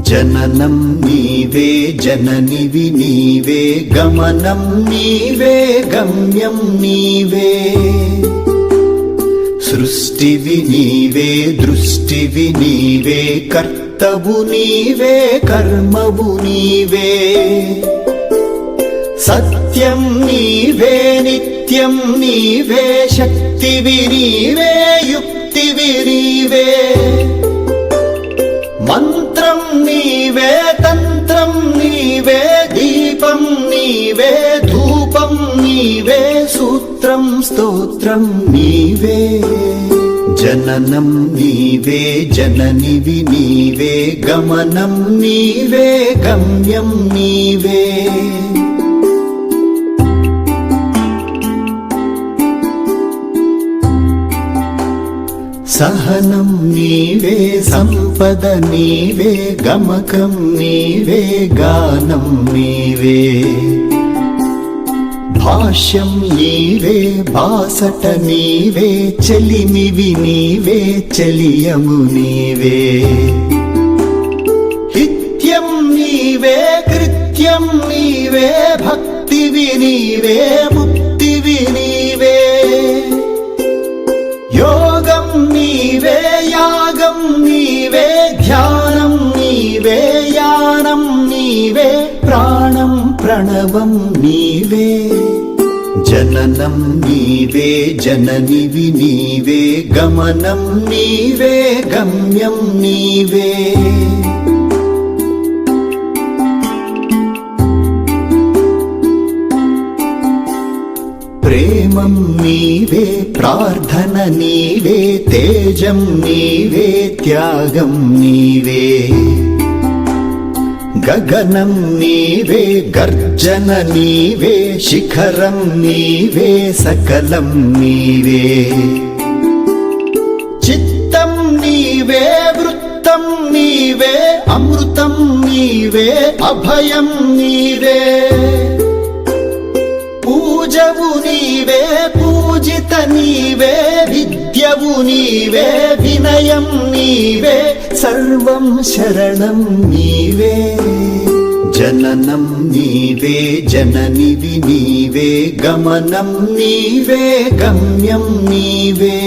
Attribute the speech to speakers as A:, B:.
A: జననం నీవే జననివి నీవే గమనం నీవే గమ్యం నీవే సృష్టివి నీవే దృష్టివి నీవే కర్తవు నీవే కర్మవు నీవే సత్యం నీవే నిత్యం నీవే శక్తివి నీవే యుక్తివి నీవే మంత్రం నీవే తంత్రం నీవే దీపం నీవే ధూపం నీవే సూత్రం స్తోత్రం నీవే జననం నీవే జననివి నీవే గమనం నీవే గమ్యం నీవే సహనం నీవే సంపద నీవే గమకం నీవే గానం నీవే భాష్యం నీవే బాసట నీవే చెలిమివి నీవే చెలియము నీవే హిత్యం నీవే కృత్యం నీవే భక్తివి నీవే ముక్తివి నీవే యోగం నీవే యాగం నీవే ధ్యానం నీవే యానం నీవే ప్రాణం ప్రణవం నీవే జననం నీవే జననివి నీవే గమనం నీవే గమ్యం నీవే ప్రేమం నీవే ప్రార్థన నీవే తేజం నీవే త్యాగం నీవే గగనం నీవే గర్జన నీవే శిఖరం నీవే సకలం నీవే చిత్తం నీవే వృత్తం నీవే అమృతం నీవే అభయం నీవే పూజవు నీవే పూజిత నీవే విద్యవు నీవే వినయం నీవే సర్వం శరణం నీవే జననం నీవే జననివి నీవే గమనం నీవే గమ్యం నీవే